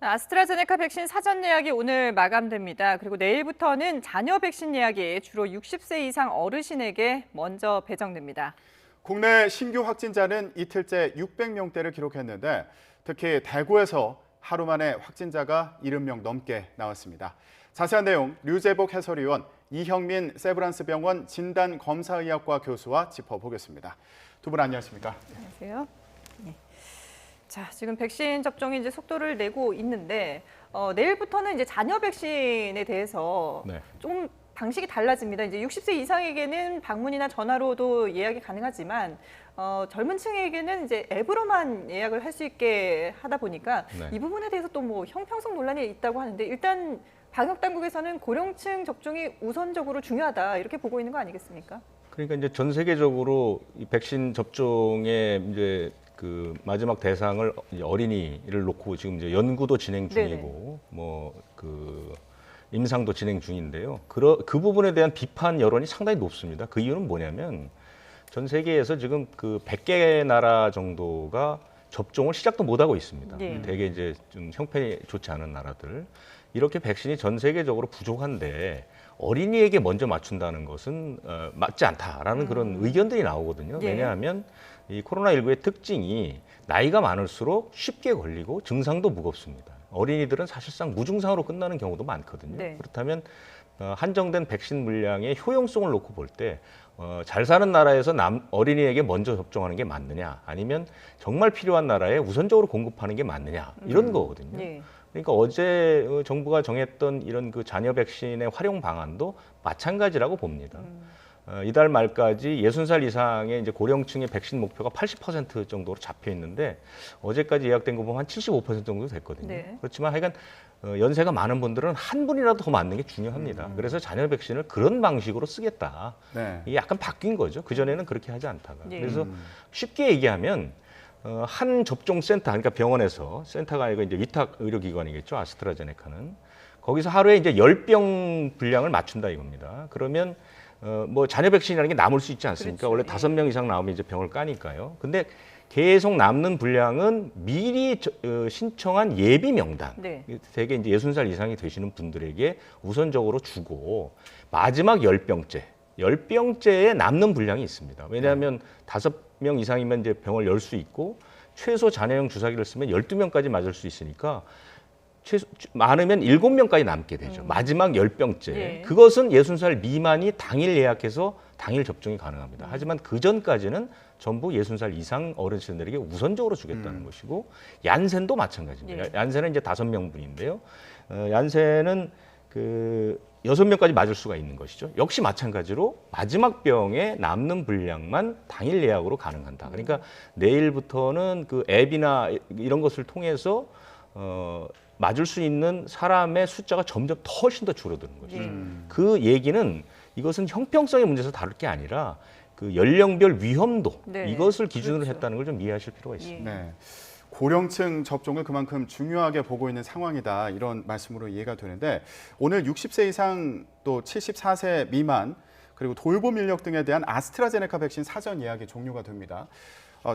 아스트라제네카 백신 사전 예약이 오늘 마감됩니다. 그리고 내일부터는 자녀 백신 예약이 주로 60세 이상 어르신에게 먼저 배정됩니다. 국내 신규 확진자는 이틀째 600명대를 기록했는데 특히 대구에서 하루 만에 확진자가 70명 넘게 나왔습니다. 자세한 내용 류재복 해설위원, 이형민 세브란스병원 진단검사의학과 교수와 짚어보겠습니다. 두 분 안녕하십니까? 안녕하세요. 네. 자, 지금 백신 접종이 이제 속도를 내고 있는데 내일부터는 이제 자녀 백신에 대해서 좀 방식이 달라집니다. 이제 60세 이상에게는 방문이나 전화로도 예약이 가능하지만 젊은 층에게는 이제 앱으로만 예약을 할 수 있게 하다 보니까 이 부분에 대해서 또 뭐 형평성 논란이 있다고 하는데 일단 방역 당국에서는 고령층 접종이 우선적으로 중요하다 이렇게 보고 있는 거 아니겠습니까? 그러니까 이제 전 세계적으로 이 백신 접종의 이제 그 마지막 대상을 이제 어린이를 놓고 지금 이제 연구도 진행 중이고 뭐 그 임상도 진행 중인데요. 그 부분에 대한 비판 여론이 상당히 높습니다. 그 이유는 뭐냐면 전 세계에서 지금 그 100개 나라 정도가 접종을 시작도 못 하고 있습니다. 되게 이제 좀 형편이 좋지 않은 나라들. 이렇게 백신이 전 세계적으로 부족한데 어린이에게 먼저 맞춘다는 것은 맞지 않다라는 그런 의견들이 나오거든요. 왜냐하면 이 코로나19의 특징이 나이가 많을수록 쉽게 걸리고 증상도 무겁습니다. 어린이들은 사실상 무증상으로 끝나는 경우도 많거든요. 그렇다면 한정된 백신 물량의 효용성을 놓고 볼 때 잘 사는 나라에서 어린이에게 먼저 접종하는 게 맞느냐 아니면 정말 필요한 나라에 우선적으로 공급하는 게 맞느냐 이런 거거든요. 그러니까 어제 정부가 정했던 이런 그 자녀 백신의 활용 방안도 마찬가지라고 봅니다. 이달 말까지 60살 이상의 이제 고령층의 백신 목표가 80% 정도로 잡혀 있는데 어제까지 예약된 거 보면 한 75% 정도 됐거든요. 그렇지만 하여간 연세가 많은 분들은 한 분이라도 더 맞는 게 중요합니다. 그래서 자녀 백신을 그런 방식으로 쓰겠다. 이게 약간 바뀐 거죠. 그전에는 그렇게 하지 않다가. 그래서 쉽게 얘기하면 한 접종센터, 그러니까 병원에서 센터가 아니고 이제 위탁 의료기관이겠죠. 아스트라제네카는. 거기서 하루에 이제 10병 분량을 맞춘다 이겁니다. 그러면 뭐 자녀 백신이라는 게 남을 수 있지 않습니까? 원래 5명 이상 나오면 이제 병을 까니까요. 근데 계속 남는 분량은 미리 신청한 예비 명단, 대개 이제 60살 이상이 되시는 분들에게 우선적으로 주고 마지막 10병째에 남는 분량이 있습니다. 왜냐하면 5명 이상이면 이제 병을 열 수 있고 최소 잔여용 주사기를 쓰면 12명까지 맞을 수 있으니까 많으면 7명까지 남게 되죠. 마지막 10병째. 그것은 60살 미만이 당일 예약해서 당일 접종이 가능합니다. 하지만 그 전까지는 전부 60살 이상 어르신들에게 우선적으로 주겠다는 것이고 얀센도 마찬가지입니다. 얀센은 이제 5명분인데요. 얀센은 그 6명까지 맞을 수가 있는 것이죠. 역시 마찬가지로 마지막 병에 남는 분량만 당일 예약으로 가능한다. 그러니까 내일부터는 그 앱이나 이런 것을 통해서 맞을 수 있는 사람의 숫자가 점점 훨씬 더 줄어드는 것이죠. 그 얘기는 이것은 형평성의 문제에서 다룰 게 아니라 그 연령별 위험도 이것을 기준으로 했다는 걸 좀 이해하실 필요가 있습니다. 고령층 접종을 그만큼 중요하게 보고 있는 상황이다 이런 말씀으로 이해가 되는데 오늘 60세 이상 또 74세 미만 그리고 돌봄 인력 등에 대한 아스트라제네카 백신 사전 예약이 종료가 됩니다.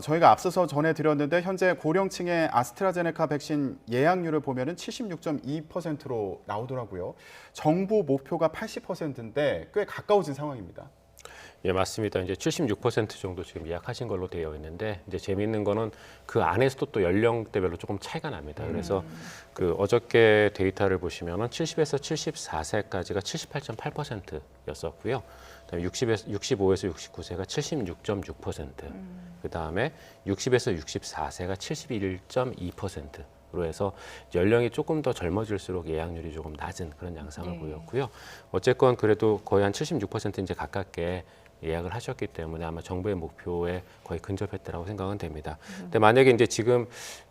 저희가 앞서서 전해드렸는데 현재 고령층의 아스트라제네카 백신 예약률을 보면은 76.2%로 나오더라고요. 정부 목표가 80%인데 꽤 가까워진 상황입니다. 예, 맞습니다. 이제 76% 정도 지금 예약하신 걸로 되어 있는데 이제 재미있는 거는 그 안에서도 또 연령대별로 조금 차이가 납니다. 그래서 그 어저께 데이터를 보시면은 70에서 74세까지가 78.8%였었고요. 그다음에 65에서 69세가 76.6%. 그다음에 60에서 64세가 71.2%로 해서 연령이 조금 더 젊어질수록 예약률이 조금 낮은 그런 양상을 보였고요. 어쨌건 그래도 거의 한 76% 이제 가깝게 예약을 하셨기 때문에 아마 정부의 목표에 거의 근접했다라고 생각은 됩니다. 근데 만약에 이제 지금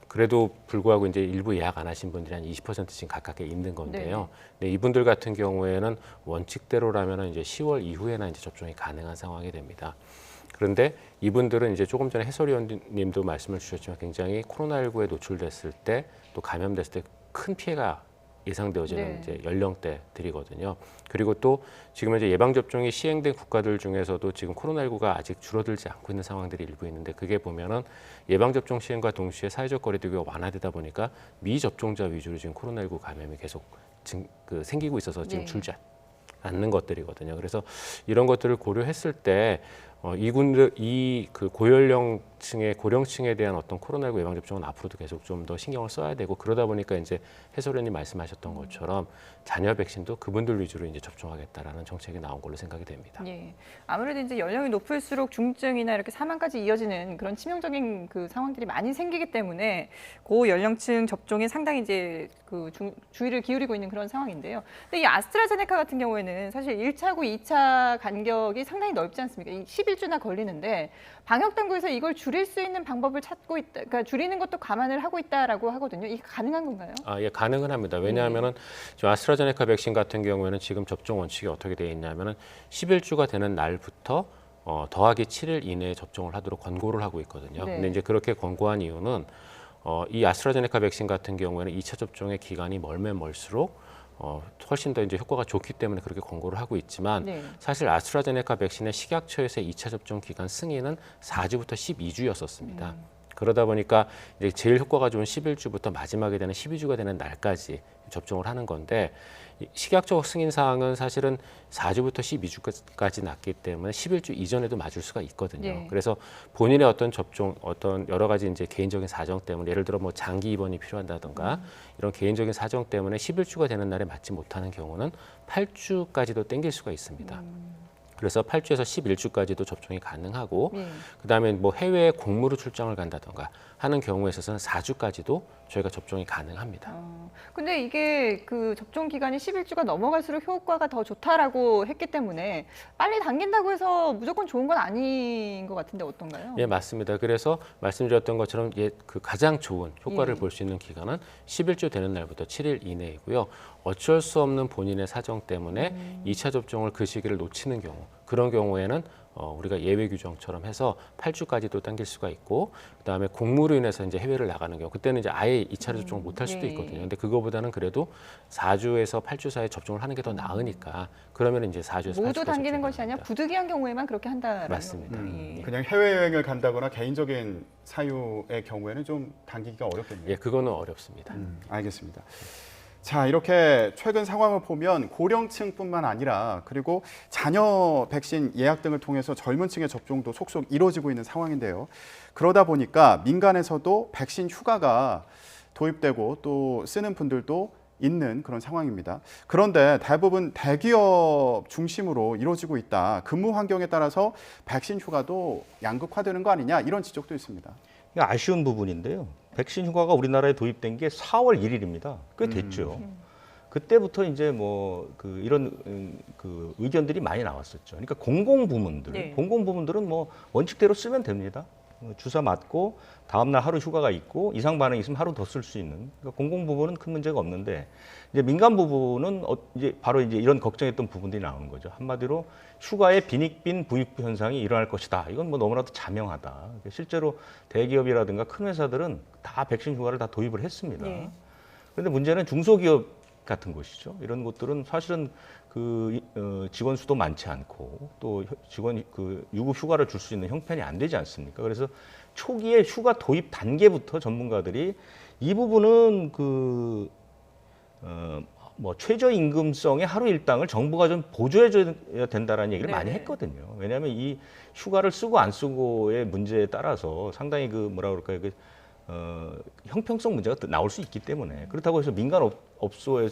그래도 불구하고 이제 일부 예약 안 하신 분들이 한 20% 지금 가깝게 있는 건데요. 근데 이분들 같은 경우에는 원칙대로라면은 이제 10월 이후에나 이제 접종이 가능한 상황이 됩니다. 그런데 이분들은 이제 조금 전에 해설위원님도 말씀을 주셨지만 굉장히 코로나19에 노출됐을 때 또 감염됐을 때 큰 피해가 예상되어지는 네. 이제 연령대들이거든요. 그리고 또 지금 이제 예방 접종이 시행된 국가들 중에서도 지금 코로나19가 아직 줄어들지 않고 있는 상황들이 일부 있는데 그게 보면은 예방 접종 시행과 동시에 사회적 거리두기가 완화되다 보니까 미접종자 위주로 지금 코로나19 감염이 계속 생기고 있어서 지금 네. 줄지 않는 것들이거든요. 그래서 이런 것들을 고려했을 때 그 고연령층의 고령층에 대한 어떤 코로나19 예방 접종은 앞으로도 계속 좀 더 신경을 써야 되고 그러다 보니까 이제 해설위원님 말씀하셨던 것처럼 자녀 백신도 그분들 위주로 이제 접종하겠다라는 정책이 나온 걸로 생각이 됩니다. 예. 아무래도 이제 연령이 높을수록 중증이나 이렇게 사망까지 이어지는 그런 치명적인 그 상황들이 많이 생기기 때문에 고 연령층 접종에 상당히 이제 주의를 기울이고 있는 그런 상황인데요. 근데 이 아스트라제네카 같은 경우에는 사실 1차고 2차 간격이 상당히 넓지 않습니까? 11주나 걸리는데 방역 당국에서 이걸 줄일 수 있는 방법을 찾고 있다. 그러니까 줄이는 것도 감안을 하고 있다라고 하거든요. 이게 가능한 건가요? 예, 가능은 합니다. 왜냐하면은 지금 아스트라제네카 백신 같은 경우에는 지금 접종 원칙이 어떻게 되어 있냐면은 11주가 되는 날부터 더하기 7일 이내에 접종을 하도록 권고를 하고 있거든요. 네. 근데 이제 그렇게 권고한 이유는 이 아스트라제네카 백신 같은 경우에는 2차 접종의 기간이 멀면 멀수록 훨씬 더 이제 효과가 좋기 때문에 그렇게 권고를 하고 있지만 네. 사실 아스트라제네카 백신의 식약처에서의 2차 접종 기간 승인은 4주부터 12주였었습니다. 그러다 보니까 이제 제일 효과가 좋은 11주부터 마지막에 되는 12주가 되는 날까지 접종을 하는 건데 식약처 승인 사항은 사실은 4주부터 12주까지 났기 때문에 11주 이전에도 맞을 수가 있거든요. 네. 그래서 본인의 어떤 접종, 어떤 여러 가지 이제 개인적인 사정 때문에 예를 들어 뭐 장기 입원이 필요한다든가 이런 개인적인 사정 때문에 11주가 되는 날에 맞지 못하는 경우는 8주까지도 땡길 수가 있습니다. 그래서 8주에서 11주까지도 접종이 가능하고 그다음에 뭐 해외에 공무로 출장을 간다던가 하는 경우에 있어서는 4주까지도 저희가 접종이 가능합니다. 근데 이게 그 접종 기간이 11주가 넘어갈수록 효과가 더 좋다라고 했기 때문에 빨리 당긴다고 해서 무조건 좋은 건 아닌 것 같은데 어떤가요? 예, 맞습니다. 그래서 말씀드렸던 것처럼 그 가장 좋은 효과를 예. 볼 수 있는 기간은 11주 되는 날부터 7일 이내이고요. 어쩔 수 없는 본인의 사정 때문에 2차 접종을 그 시기를 놓치는 경우, 그런 경우에는 우리가 예외 규정처럼 해서 8주까지도 당길 수가 있고, 그다음에 공무로 인해서 이제 해외를 나가는 경우, 그때는 이제 아예 2차 접종을 못 할 수도 네. 있거든요. 근데 그거보다는 그래도 4주에서 8주 사이에 접종을 하는 게 더 나으니까 그러면 이제 4주에서 8주까지 모두 당기는 것이 아니라 부득이한 경우에만 그렇게 한다라는 맞습니다. 겁니다. 예. 그냥 해외여행을 간다거나 개인적인 사유의 경우에는 좀 당기기가 어렵겠네요. 예, 그거는 어렵습니다. 알겠습니다. 자, 이렇게 최근 상황을 보면 고령층뿐만 아니라 그리고 자녀 백신 예약 등을 통해서 젊은 층의 접종도 속속 이루어지고 있는 상황인데요. 그러다 보니까 민간에서도 백신 휴가가 도입되고 또 쓰는 분들도 있는 그런 상황입니다. 그런데 대부분 대기업 중심으로 이루어지고 있다. 근무 환경에 따라서 백신 휴가도 양극화되는 거 아니냐 이런 지적도 있습니다. 아쉬운 부분인데요. 백신 휴가가 우리나라에 도입된 게 4월 1일입니다. 꽤 됐죠. 그때부터 이제 뭐 이런 의견들이 많이 나왔었죠. 그러니까 공공부문들, 네. 공공부문들은 뭐 원칙대로 쓰면 됩니다. 주사 맞고 다음날 하루 휴가가 있고 이상 반응이 있으면 하루 더 쓸 수 있는. 그러니까 공공부문은 큰 문제가 없는데 이제 민간 부분은 이제 바로 이제 이런 걱정했던 부분들이 나오는 거죠. 한마디로 휴가에 빈익빈 부익부 현상이 일어날 것이다. 이건 뭐 너무나도 자명하다. 실제로 대기업이라든가 큰 회사들은 다 백신 휴가를 다 도입을 했습니다. 네. 그런데 문제는 중소기업 같은 곳이죠. 이런 곳들은 사실은 직원 수도 많지 않고 또 직원 유급 휴가를 줄 수 있는 형편이 안 되지 않습니까? 그래서 초기에 휴가 도입 단계부터 전문가들이 이 부분은 최저임금성의 하루 일당을 정부가 좀 보조해줘야 된다라는 얘기를 많이 네네. 했거든요. 왜냐하면 이 휴가를 쓰고 안 쓰고의 문제에 따라서 상당히 형평성 문제가 나올 수 있기 때문에 그렇다고 해서 민간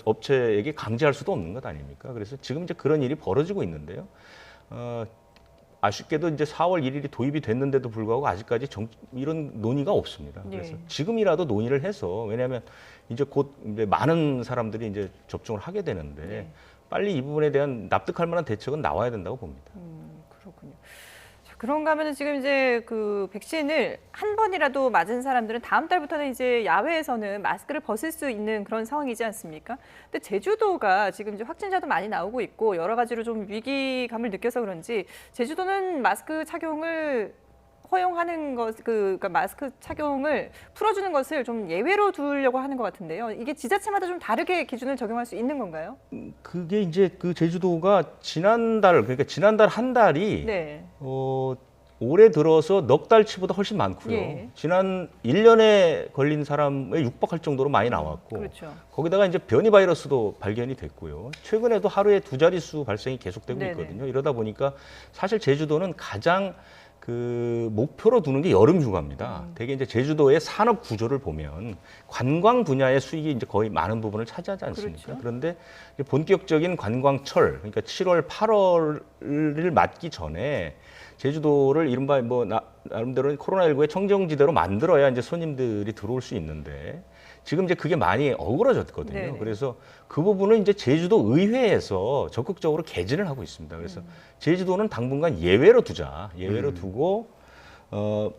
업체에게 강제할 수도 없는 것 아닙니까? 그래서 지금 이제 그런 일이 벌어지고 있는데요. 아쉽게도 이제 4월 1일이 도입이 됐는데도 불구하고 아직까지 이런 논의가 없습니다. 네. 그래서 지금이라도 논의를 해서 왜냐하면 이제 곧 이제 많은 사람들이 이제 접종을 하게 되는데 네. 빨리 이 부분에 대한 납득할 만한 대책은 나와야 된다고 봅니다. 그렇군요. 자, 그런가 하면 지금 이제 그 백신을 한 번이라도 맞은 사람들은 다음 달부터는 이제 야외에서는 마스크를 벗을 수 있는 그런 상황이지 않습니까? 근데 제주도가 지금 이제 확진자도 많이 나오고 있고 여러 가지로 좀 위기감을 느껴서 그런지 제주도는 마스크 착용을 허용하는 그러니까 마스크 착용을 풀어주는 것을 좀 예외로 두려고 하는 것 같은데요. 이게 지자체마다 좀 다르게 기준을 적용할 수 있는 건가요? 그게 이제 그 제주도가 그러니까 지난달 한 달이 네. 올해 들어서 넉 달치보다 훨씬 많고요. 예. 지난 1년에 걸린 사람에 육박할 정도로 많이 나왔고 그렇죠. 거기다가 이제 변이 바이러스도 발견이 됐고요. 최근에도 하루에 2자릿수 발생이 계속되고 네네. 있거든요. 이러다 보니까 사실 제주도는 가장 그 목표로 두는 게 여름 휴가입니다. 되게 이제 제주도의 산업 구조를 보면 관광 분야의 수익이 이제 거의 많은 부분을 차지하지 않습니까? 그렇죠. 그런데 이제 본격적인 관광철, 그러니까 7월, 8월을 맞기 전에 제주도를 이른바 나름대로 코로나19의 청정지대로 만들어야 이제 손님들이 들어올 수 있는데 지금 이제 그게 많이 어그러졌거든요. 네네. 그래서 그 부분은 이제 제주도 의회에서 적극적으로 개진을 하고 있습니다. 그래서 제주도는 당분간 예외로 두자. 예외로 두고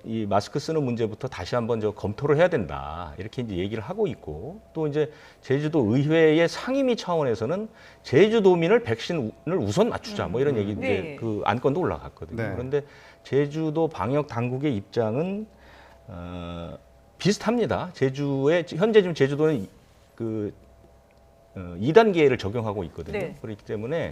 이 마스크 쓰는 문제부터 다시 한번 검토를 해야 된다. 이렇게 이제 얘기를 하고 있고 또 이제 제주도 의회의 상임위 차원에서는 제주도민을 백신을 우선 맞추자. 뭐 이런 얘기 네. 이제 그 안건도 올라갔거든요. 네. 그런데 제주도 방역 당국의 입장은 비슷합니다. 현재 지금 제주도는 그 2단계를 적용하고 있거든요. 네. 그렇기 때문에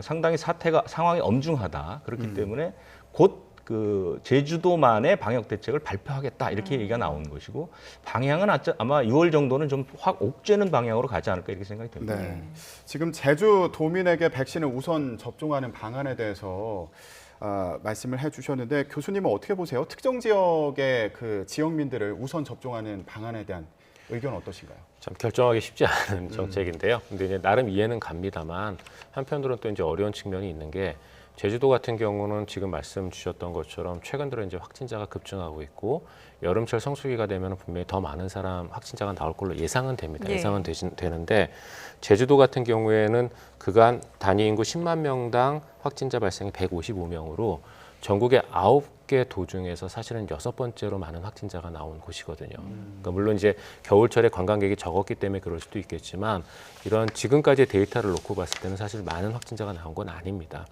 상당히 상황이 엄중하다. 그렇기 때문에 곧 그 제주도만의 방역 대책을 발표하겠다 이렇게 얘기가 나온 것이고 방향은 아마 6월 정도는 좀 확 옥죄는 방향으로 가지 않을까 이렇게 생각이 됩니다. 네. 지금 제주도민에게 백신을 우선 접종하는 방안에 대해서 말씀을 해주셨는데 교수님은 어떻게 보세요? 특정 지역의 그 지역민들을 우선 접종하는 방안에 대한 의견 어떠신가요? 참 결정하기 쉽지 않은 정책인데요. 근데 이제 나름 이해는 갑니다만 한편으로는 또 이제 어려운 측면이 있는 게 제주도 같은 경우는 지금 말씀 주셨던 것처럼 최근 들어 이제 확진자가 급증하고 있고 여름철 성수기가 되면 분명히 더 많은 확진자가 나올 걸로 예상은 됩니다. 예. 예상은 되는데 제주도 같은 경우에는 그간 단위 인구 10만 명당 확진자 발생이 155명으로 전국의 9개 도 중에서 사실은 6번째로 많은 확진자가 나온 곳이거든요. 그러니까 물론 이제 겨울철에 관광객이 적었기 때문에 그럴 수도 있겠지만 이런 지금까지의 데이터를 놓고 봤을 때는 사실 많은 확진자가 나온 건 아닙니다.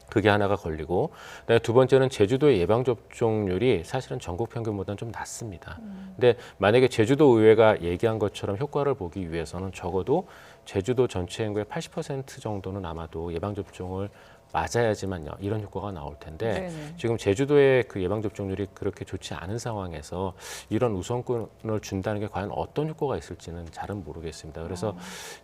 그게 하나가 걸리고 그다음에 두 번째는 제주도의 예방접종률이 사실은 전국 평균보다는 좀 낮습니다. 근데 만약에 제주도 의회가 얘기한 것처럼 효과를 보기 위해서는 적어도 제주도 전체 인구의 80% 정도는 아마도 예방접종을 맞아야지만요 이런 효과가 나올 텐데 네네. 지금 제주도의 그 예방접종률이 그렇게 좋지 않은 상황에서 이런 우선권을 준다는 게 과연 어떤 효과가 있을지는 잘은 모르겠습니다. 그래서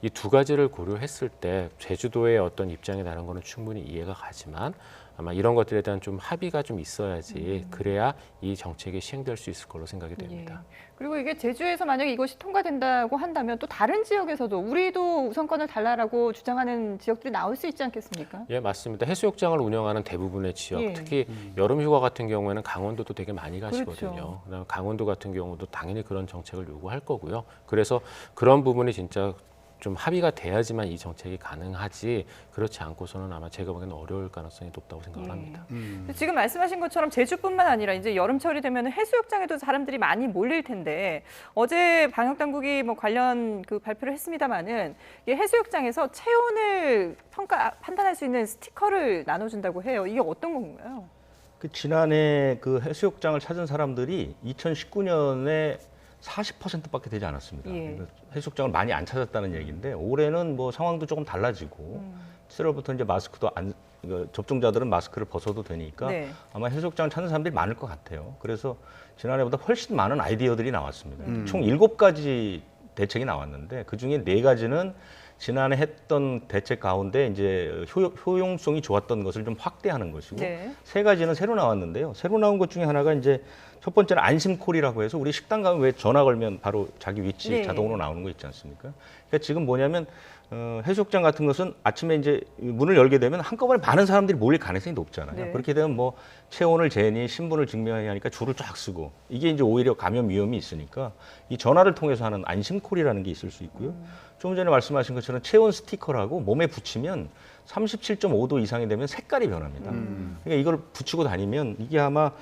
이 두 가지를 고려했을 때 제주도의 어떤 입장이 다른 거는 충분히 이해가 가지만 아마 이런 것들에 대한 좀 합의가 좀 있어야지 그래야 이 정책이 시행될 수 있을 걸로 생각이 됩니다. 예. 그리고 이게 제주에서 만약에 이것이 통과된다고 한다면 또 다른 지역에서도 우리도 우선권을 달라라고 주장하는 지역들이 나올 수 있지 않겠습니까? 예, 맞습니다. 해수욕장을 운영하는 대부분의 지역, 예. 특히 여름휴가 같은 경우에는 강원도도 되게 많이 가시거든요. 그렇죠. 그다음에 강원도 같은 경우도 당연히 그런 정책을 요구할 거고요. 그래서 그런 부분이 진짜 좀 합의가 돼야지만 이 정책이 가능하지 그렇지 않고서는 아마 제가 보기에는 어려울 가능성이 높다고 생각을 합니다. 지금 말씀하신 것처럼 제주뿐만 아니라 이제 여름철이 되면 해수욕장에도 사람들이 많이 몰릴 텐데 어제 방역 당국이 뭐 관련 그 발표를 했습니다마는 해수욕장에서 체온을 판단할 수 있는 스티커를 나눠준다고 해요. 이게 어떤 건가요? 그 지난해 그 해수욕장을 찾은 사람들이 2019년에 40%밖에 되지 않았습니다. 예. 그러니까 해수욕장을 많이 안 찾았다는 얘기인데 올해는 뭐 상황도 조금 달라지고 7월부터 이제 접종자들은 마스크를 벗어도 되니까 네. 아마 해수욕장을 찾는 사람들이 많을 것 같아요. 그래서 지난해보다 훨씬 많은 아이디어들이 나왔습니다. 총 7가지 대책이 나왔는데 그중에 4가지는 지난해 했던 대책 가운데 이제 효용성이 좋았던 것을 좀 확대하는 것이고 네. 3가지는 새로 나왔는데요. 새로 나온 것 중에 하나가 이제 첫 번째는 안심콜이라고 해서 우리 식당 가면 왜 전화 걸면 바로 자기 위치 네. 자동으로 나오는 거 있지 않습니까? 그러니까 지금 뭐냐면 해수욕장 같은 것은 아침에 이제 문을 열게 되면 한꺼번에 많은 사람들이 몰릴 가능성이 높잖아요. 네. 그렇게 되면 뭐 체온을 재니 신분을 증명해야 하니까 줄을 쫙 쓰고 이게 이제 오히려 감염 위험이 있으니까 이 전화를 통해서 하는 안심콜이라는 게 있을 수 있고요. 좀 전에 말씀하신 것처럼 체온 스티커라고 몸에 붙이면 37.5도 이상이 되면 색깔이 변합니다. 그러니까 이걸 붙이고 다니면 이게 아마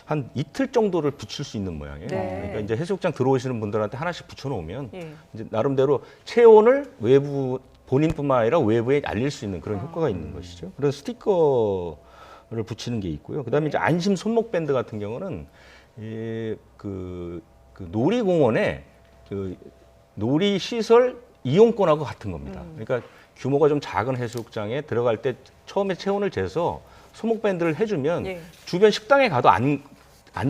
한 이틀 정도를 붙일 수 있는 모양이에요. 네. 그러니까 이제 해수욕장 들어오시는 분들한테 하나씩 붙여놓으면 예. 이제 나름대로 체온을 본인뿐만 아니라 외부에 알릴 수 있는 그런 효과가 있는 것이죠. 그래서 스티커 붙이는 게 있고요. 그다음에 이제 안심 손목 밴드 같은 경우는 그 놀이공원에 그 놀이 시설 이용권하고 같은 겁니다. 그러니까 규모가 좀 작은 해수욕장에 들어갈 때 처음에 체온을 재서 손목 밴드를 해주면 예. 주변 식당에 가도 안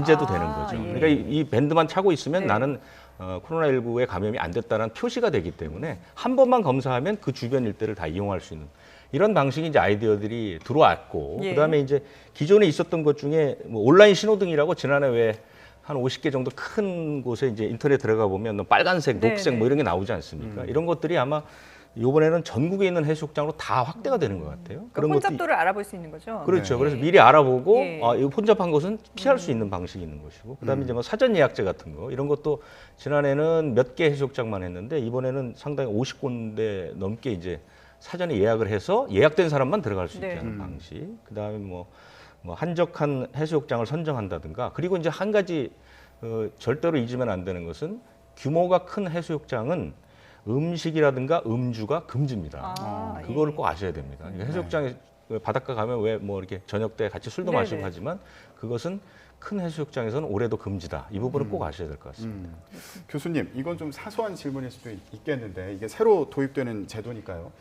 재도 되는 거죠. 예. 그러니까 이 밴드만 차고 있으면 네. 나는 코로나19에 감염이 안 됐다는 표시가 되기 때문에 한 번만 검사하면 그 주변 일대를 다 이용할 수 있는 이런 방식이 이제 아이디어들이 들어왔고 예. 그다음에 이제 기존에 있었던 것 중에 뭐 온라인 신호등이라고 지난해 왜 한 50개 정도 큰 곳에 이제 인터넷 들어가 보면 빨간색, 네, 녹색 네. 뭐 이런 게 나오지 않습니까? 이런 것들이 아마 이번에는 전국에 있는 해수욕장으로 다 확대가 되는 것 같아요. 그러니까 혼잡도를 알아볼 수 있는 거죠. 그렇죠. 네. 그래서 미리 알아보고 예. 이거 혼잡한 곳은 피할 수 있는 방식이 있는 것이고 그다음에 이제 뭐 사전 예약제 같은 거 이런 것도 지난해는 몇 개 해수욕장만 했는데 이번에는 상당히 50군데 넘게 이제 사전에 예약을 해서 예약된 사람만 들어갈 수 있게 네. 하는 방식. 그다음에 뭐 한적한 해수욕장을 선정한다든가 그리고 이제 한 가지 절대로 잊으면 안 되는 것은 규모가 큰 해수욕장은 음식이라든가 음주가 금지입니다. 그거를 꼭 아셔야 됩니다. 그러니까 해수욕장에 바닷가 가면 왜 뭐 이렇게 저녁 때 같이 술도 네네. 마시고 하지만 그것은 큰 해수욕장에서는 올해도 금지다. 이 부분을 꼭 아셔야 될 것 같습니다. 교수님, 이건 좀 사소한 질문일 수도 있겠는데 이게 새로 도입되는 제도니까요.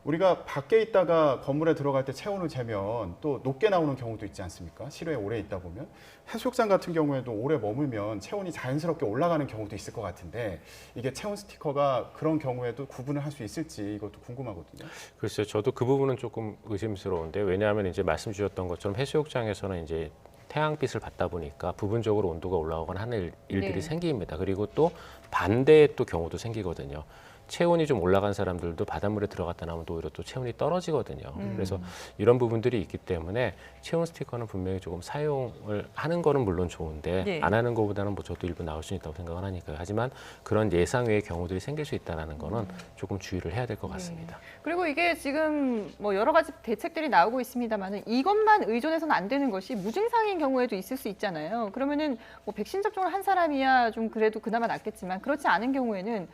우리가 밖에 있다가 건물에 들어갈 때 체온을 재면 또 높게 나오는 경우도 있지 않습니까? 실외에 오래 있다 보면. 해수욕장 같은 경우에도 오래 머물면 체온이 자연스럽게 올라가는 경우도 있을 것 같은데 이게 체온 스티커가 그런 경우에도 구분을 할 수 있을지 이것도 궁금하거든요. 글쎄요, 저도 그 부분은 조금 의심스러운데 왜냐하면 이제 말씀 주셨던 것처럼 해수욕장에서는 이제 태양빛을 받다 보니까 부분적으로 온도가 올라오거나 하는 일들이 네. 생깁니다. 그리고 또 반대의 또 경우도 생기거든요. 체온이 좀 올라간 사람들도 바닷물에 들어갔다 나오면 또 오히려 또 체온이 떨어지거든요. 그래서 이런 부분들이 있기 때문에 체온 스티커는 분명히 조금 사용을 하는 거는 물론 좋은데 네. 안 하는 것보다는 뭐 저도 일부 나올 수 있다고 생각을 하니까요. 하지만 그런 예상 외의 경우들이 생길 수 있다는 거는 조금 주의를 해야 될 것 같습니다. 그리고 이게 지금 뭐 여러 가지 대책들이 나오고 있습니다만 이것만 의존해서는 안 되는 것이 무증상인 경우에도 있을 수 있잖아요. 그러면은 뭐 백신 접종을 한 사람이야 좀 그래도 그나마 낫겠지만 그렇지 않은 경우에는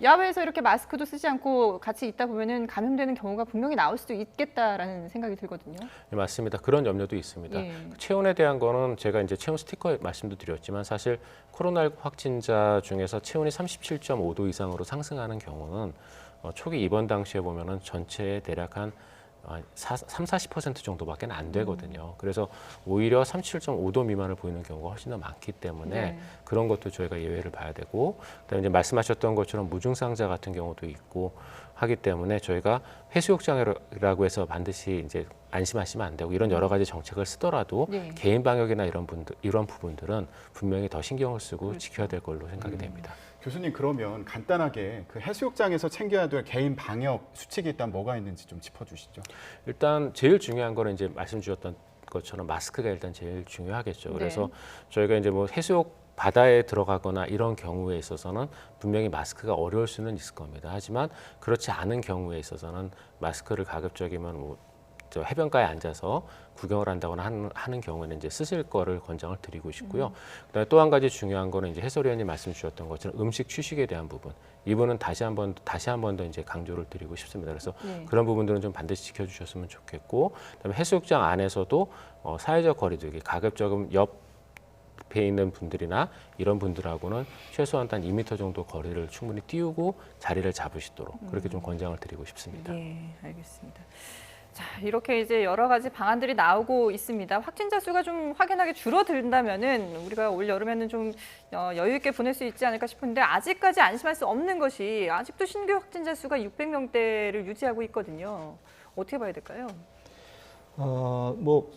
야외에서 이렇게 마스크도 쓰지 않고 같이 있다 보면은 감염되는 경우가 분명히 나올 수도 있겠다라는 생각이 들거든요. 네, 맞습니다. 그런 염려도 있습니다. 예. 체온에 대한 거는 제가 이제 체온 스티커 말씀도 드렸지만 사실 코로나19 확진자 중에서 체온이 37.5도 이상으로 상승하는 경우는 초기 입원 당시에 보면은 전체의 대략 한 30-40% 정도밖에 안 되거든요. 그래서 오히려 37.5도 미만을 보이는 경우가 훨씬 더 많기 때문에 네. 그런 것도 저희가 예외를 봐야 되고 그다음에 이제 말씀하셨던 것처럼 무증상자 같은 경우도 있고 하기 때문에 저희가 해수욕장이라고 해서 반드시 이제 안심하시면 안 되고 이런 여러 가지 정책을 쓰더라도 네. 개인 방역이나 이런 부분들은 분명히 더 신경을 쓰고 지켜야 될 걸로 생각이 됩니다. 교수님, 그러면 간단하게 그 해수욕장에서 챙겨야 될 개인 방역 수칙이 일단 뭐가 있는지 좀 짚어주시죠. 일단 제일 중요한 거는 이제 말씀 주셨던 것처럼 마스크가 일단 제일 중요하겠죠. 그래서 저희가 이제 뭐 해수욕 바다에 들어가거나 이런 경우에 있어서는 분명히 마스크가 어려울 수는 있을 겁니다. 하지만 그렇지 않은 경우에 있어서는 마스크를 가급적이면 뭐 저 해변가에 앉아서 구경을 한다거나 하는 경우에는 이제 쓰실 거를 권장을 드리고 싶고요. 그다음에 또 한 가지 중요한 거는 이제 해설위원님 말씀 주셨던 것처럼 음식 취식에 대한 부분. 이분은 다시 한 번 더 이제 강조를 드리고 싶습니다. 그래서 그런 부분들은 좀 반드시 지켜주셨으면 좋겠고, 그다음에 해수욕장 안에서도 사회적 거리두기, 가급적이면 옆에 있는 분들이나 이런 분들하고는 최소한 한 2m 정도 거리를 충분히 띄우고 자리를 잡으시도록 그렇게 좀 권장을 드리고 싶습니다. 예, 알겠습니다. 자, 이렇게 이제 여러 가지 방안들이 나오고 있습니다. 확진자 수가 좀 확연하게 줄어든다면은 우리가 올 여름에는 좀 여유 있게 보낼 수 있지 않을까 싶은데 아직까지 안심할 수 없는 것이 아직도 신규 확진자 수가 600명대를 유지하고 있거든요. 어떻게 봐야 될까요? 뭐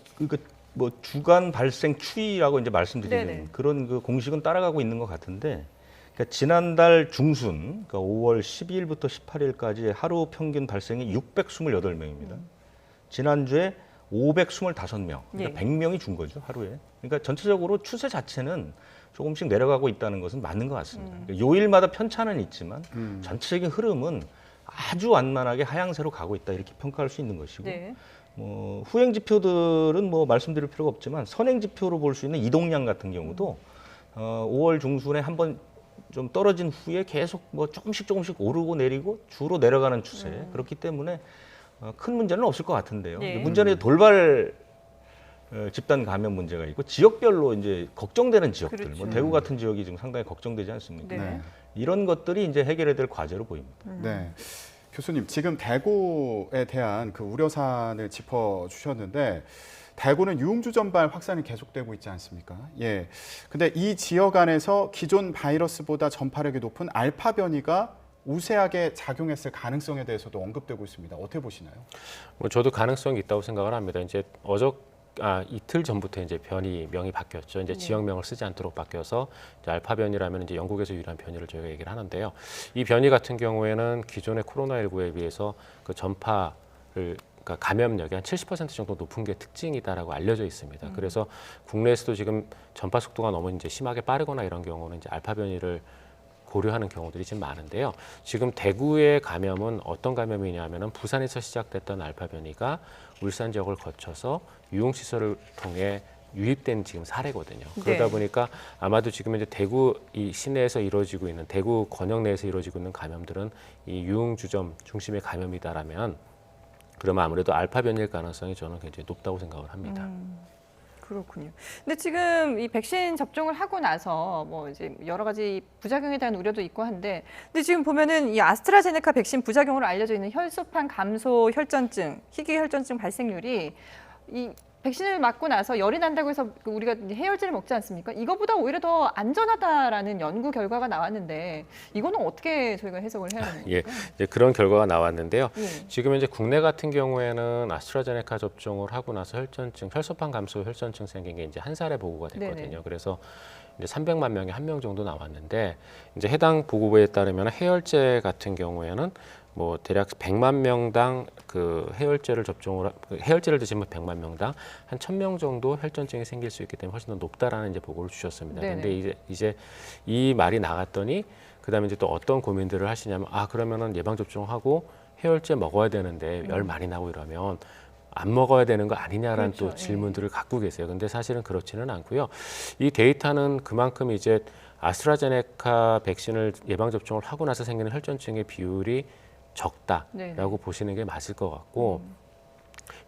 주간 발생 추이라고 이제 말씀드리는 네네. 그런 그 공식은 따라가고 있는 것 같은데, 그러니까 지난달 중순, 그러니까 5월 12일부터 18일까지 하루 평균 발생이 628명입니다. 지난주에 525명, 그러니까 예. 100명이 준 거죠, 하루에. 그러니까 전체적으로 추세 자체는 조금씩 내려가고 있다는 것은 맞는 것 같습니다. 그러니까 요일마다 편차는 있지만 전체적인 흐름은 아주 완만하게 하향세로 가고 있다, 이렇게 평가할 수 있는 것이고, 네. 뭐 후행 지표들은 뭐 말씀드릴 필요가 없지만 선행 지표로 볼 수 있는 이동량 같은 경우도 5월 중순에 한번 좀 떨어진 후에 계속 뭐 조금씩 오르고 내리고 주로 내려가는 추세. 그렇기 때문에 큰 문제는 없을 것 같은데요. 네. 문제는 돌발 집단 감염 문제가 있고 지역별로 이제 걱정되는 지역들, 그렇죠. 뭐 대구 같은 지역이 지금 상당히 걱정되지 않습니까? 네. 이런 것들이 이제 해결해야 될 과제로 보입니다. 네. 교수님, 지금 대구에 대한 그 우려사안을 짚어주셨는데 대구는 유흥주 전발 확산이 계속되고 있지 않습니까? 예. 근데 이 지역 안에서 기존 바이러스보다 전파력이 높은 알파 변이가 우세하게 작용했을 가능성에 대해서도 언급되고 있습니다. 어떻게 보시나요? 뭐 저도 가능성이 있다고 생각을 합니다. 이제 이틀 전부터 이제 변이명이 바뀌었죠. 이제 지역명을 쓰지 않도록 바뀌어서 이제 알파 변이라면 이제 영국에서 유래한 변이를 저희가 얘기를 하는데요. 이 변이 같은 경우에는 기존의 코로나19에 비해서 그 전파를 그러니까 감염력이 한 70% 정도 높은 게 특징이다라고 알려져 있습니다. 그래서 국내에서도 지금 전파 속도가 너무 이제 심하게 빠르거나 이런 경우는 이제 알파 변이를 고려하는 경우들이 지금 많은데요. 지금 대구의 감염은 어떤 감염이냐면은 부산에서 시작됐던 알파 변이가 울산 지역을 거쳐서 유흥시설을 통해 유입된 지금 사례거든요. 그러다 네. 보니까 아마도 지금 이제 대구 이 시내에서 이루어지고 있는 대구 권역 내에서 이루어지고 있는 감염들은 이 유흥주점 중심의 감염이다라면 그러면 아무래도 알파 변이일 가능성이 저는 굉장히 높다고 생각을 합니다. 그렇군요. 근데 지금 이 백신 접종을 하고 나서 뭐 이제 여러 가지 부작용에 대한 우려도 있고 한데, 근데 지금 보면은 이 아스트라제네카 백신 부작용으로 알려져 있는 혈소판 감소 혈전증, 희귀 혈전증 발생률이 이 백신을 맞고 나서 열이 난다고 해서 우리가 해열제를 먹지 않습니까? 이거보다 오히려 더 안전하다라는 연구 결과가 나왔는데 이거는 어떻게 저희가 해석을 해야 되는 예, 겁니까? 이제 그런 결과가 나왔는데요. 예. 지금 이제 국내 같은 경우에는 아스트라제네카 접종을 하고 나서 혈소판 감소 혈전증 생긴 게 이제 한 살에 보고가 됐거든요. 네네. 그래서 이제 300만 명에 1명 정도 나왔는데 이제 해당 보고에 따르면 해열제 같은 경우에는 뭐 대략 100만 명당 그 해열제를 드시면 100만 명당 한 1000명 정도 혈전증이 생길 수 있기 때문에 훨씬 더 높다라는 이제 보고를 주셨습니다. 네네. 근데 이제 이 말이 나갔더니 그다음에 이제 또 어떤 고민들을 하시냐면 그러면은 예방 접종하고 해열제 먹어야 되는데 열 많이 나고 이러면 안 먹어야 되는 거 아니냐라는 그렇죠. 또 질문들을 갖고 계세요. 근데 사실은 그렇지는 않고요. 이 데이터는 그만큼 이제 아스트라제네카 백신을 예방 접종을 하고 나서 생기는 혈전증의 비율이 적다라고 네네. 보시는 게 맞을 것 같고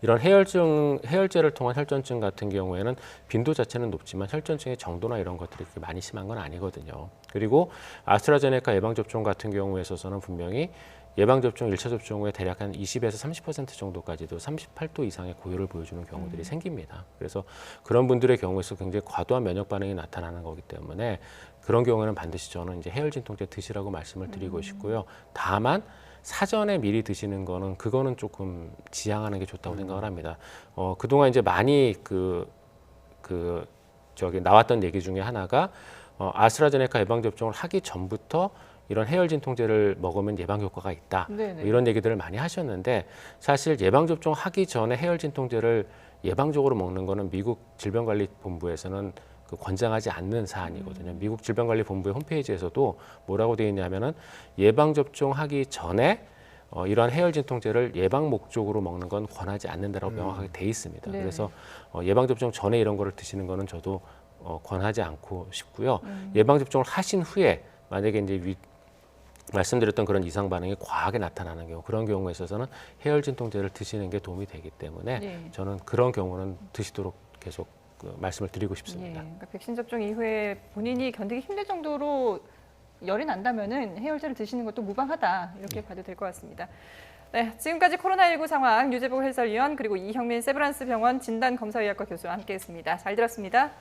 이런 해열제를 통한 혈전증 같은 경우에는 빈도 자체는 높지만 혈전증의 정도나 이런 것들이 그렇게 많이 심한 건 아니거든요. 그리고 아스트라제네카 예방접종 같은 경우에 있어서는 분명히 예방접종 1차 접종 후에 대략 한 20에서 30% 정도까지도 38도 이상의 고열을 보여주는 경우들이 생깁니다. 그래서 그런 분들의 경우에서 굉장히 과도한 면역 반응이 나타나는 거기 때문에 그런 경우에는 반드시 저는 이제 해열 진통제 드시라고 말씀을 드리고 싶고요. 다만 사전에 미리 드시는 거는 그거는 조금 지양하는 게 좋다고 생각을 합니다. 그동안 이제 많이 나왔던 얘기 중에 하나가 아스트라제네카 예방 접종을 하기 전부터 이런 해열 진통제를 먹으면 예방 효과가 있다. 네네. 뭐 이런 얘기들을 많이 하셨는데 사실 예방 접종 하기 전에 해열 진통제를 예방적으로 먹는 거는 미국 질병관리본부에서는 권장하지 않는 사안이거든요. 미국 질병관리본부의 홈페이지에서도 뭐라고 되어 있냐면은 예방 접종하기 전에 이러한 해열 진통제를 예방 목적으로 먹는 건 권하지 않는다라고 명확하게 돼 있습니다. 네네. 그래서 예방 접종 전에 이런 거를 드시는 거는 저도 권하지 않고 싶고요. 예방 접종을 하신 후에 만약에 이제 말씀드렸던 그런 이상 반응이 과하게 나타나는 경우, 그런 경우에 있어서는 해열 진통제를 드시는 게 도움이 되기 때문에 네. 저는 그런 경우는 드시도록 계속 말씀을 드리고 예, 싶습니다. 그러니까 백신 접종 이후에 본인이 견디기 힘들 정도로 열이 난다면은 해열제를 드시는 것도 무방하다 이렇게 봐도 될 것 같습니다. 네, 지금까지 코로나19 상황 유재복 해설위원 그리고 이형민 세브란스 병원 진단검사의학과 교수와 함께했습니다. 잘 들었습니다.